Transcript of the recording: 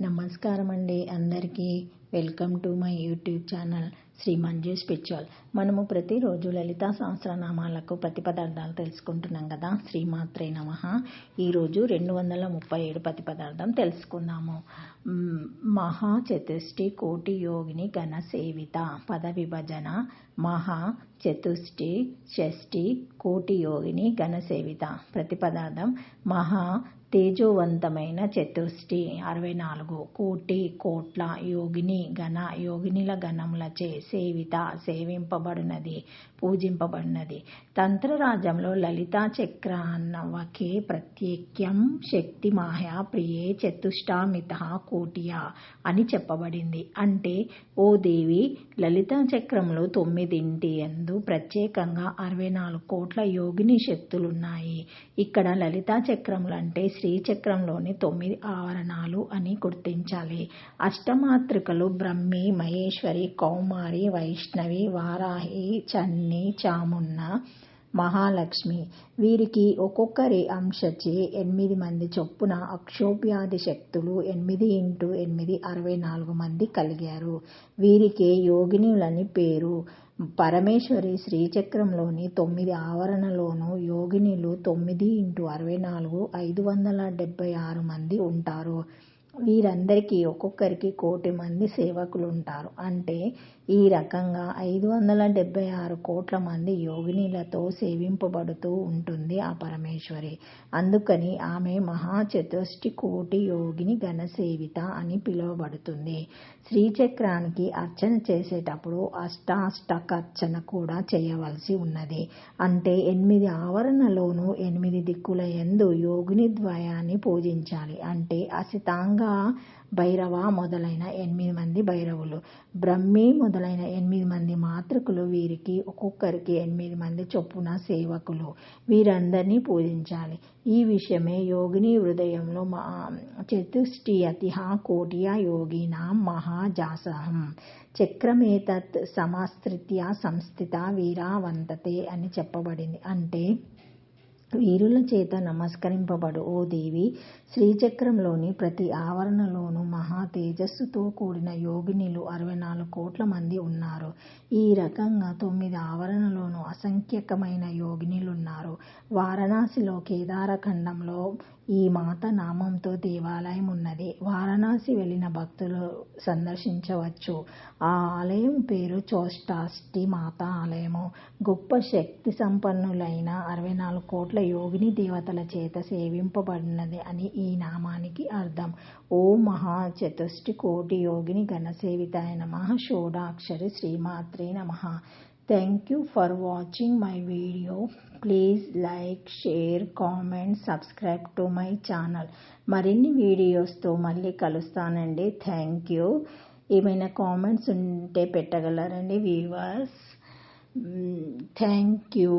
నమస్కారం అండి అందరికీ. Welcome to my YouTube channel Sri Manju spiritual. మనము ప్రతిరోజు లలితా సహస్రనామాలకు ప్రతిపదార్థాలు తెలుసుకుంటున్నాం కదా. శ్రీమాత్రే నమః. ఈరోజు 237 ప్రతిపదార్థం తెలుసుకుందాము. మహా చతుష్టి కోటి యోగిని ఘన సేవిత. పద విభజన మహా చతుష్టి షష్ఠి కోటి యోగిని ఘన సేవిత. ప్రతిపదార్థం మహా తేజోవంతమైన చతుష్టి 64 కోటి కోట్ల యోగిని ఘన యోగినిల గణములచే సేవిత సేవింపబడినది పూజింపబడినది. తంత్రరాజ్యంలో లలితా చక్రాన్నవకే ప్రత్యేక్యం శక్తి మాయా ప్రియే చతుష్టామిత కోటియా అని చెప్పబడింది. అంటే ఓ దేవి, లలితా చక్రంలో 9 యందు ప్రత్యేకంగా 64 కోట్ల యోగిని శక్తులున్నాయి. ఇక్కడ లలితా చక్రములు అంటే శ్రీచక్రంలోని 9 ఆవరణాలు అని గుర్తించాలి. అష్టమాతృకలు బ్రహ్మి, మహేశ్వరి, కౌమారి, వైష్ణవి, వారాహి, చన్ని, చామున్న, మహాలక్ష్మి. వీరికి ఒక్కొక్కరి అంశచే 8 మంది చొప్పున అక్షోభ్యాది శక్తులు 8 × 8 64 మంది కలిగారు. వీరికే యోగినులని పేరు. పరమేశ్వరి శ్రీచక్రంలోని 9 ఆవరణలోనూ యోగినులు 9 × 64 576 మంది ఉంటారు. వీరందరికీ ఒక్కొక్కరికి 1,000,000 మంది సేవకులుంటారు. అంటే ఈ రకంగా 576 కోట్ల మంది యోగినులతో సేవింపబడుతూ ఉంటుంది ఆ పరమేశ్వరి. అందుకని ఆమె మహా చతుష్టి కోటి యోగిని ఘన సేవిత అని పిలువబడుతుంది. శ్రీచక్రానికి అర్చన చేసేటప్పుడు అష్టాష్టకార్చన కూడా చేయవలసి ఉన్నది. అంటే 8 ఆవరణలోనూ 8 దిక్కుల యందు యోగిని ద్వయాన్ని పూజించాలి. అంటే అసితాంగ భైరవ మొదలైన 8 మంది భైరవులు, బ్రహ్మి మొదలైన 8 మంది మాతృకులు. వీరికి ఒక్కొక్కరికి 8 మంది చొప్పున సేవకులు. వీరందరినీ పూజించాలి. ఈ విషయమే యోగిని హృదయంలో చతుష్టియతిహ కోటియా యోగినాం మహాజాసహం చక్రమేతత్ సమాశ్రిత్య సంస్థిత వీరావంతతే అని చెప్పబడింది. అంటే వీరుల చేత నమస్కరింపబడు ఓ దేవి, శ్రీచక్రంలోని ప్రతి ఆవరణలోనూ మహా తేజస్సుతో కూడిన యోగినులు 64 కోట్ల మంది ఉన్నారు. ఈ రకంగా 9 ఆవరణలోనూ అసంఖ్యాకమైన యోగినులున్నారు. వారణాసిలో కేదారఖండంలో ఈ మాత నామంతో దేవాలయం ఉన్నది. వారణాసి వెళ్ళిన భక్తులు సందర్శించవచ్చు. ఆ ఆలయం పేరు చౌష్టాష్టి మాత ఆలయము. గొప్ప శక్తి సంపన్నులైన 64 కోట్ల యోగిని దేవతల చేత సేవింపబడినది అని ఈ నామానికి అర్థం. ఓం మహా చతుష్టి కోటి యోగిని ఘన సేవితాయ నమః. షోడాక్షరి శ్రీమాత్రే నమః. Thank you for watching my video. Please like, share, comment, subscribe to my channel. మరిన్ని వీడియోస్తో మళ్ళీ కలుస్తానండి. Thank you. ఏమైనా కామెంట్స్ ఉంటే పెట్టగలరండి వ్యూవర్స్. Thank you.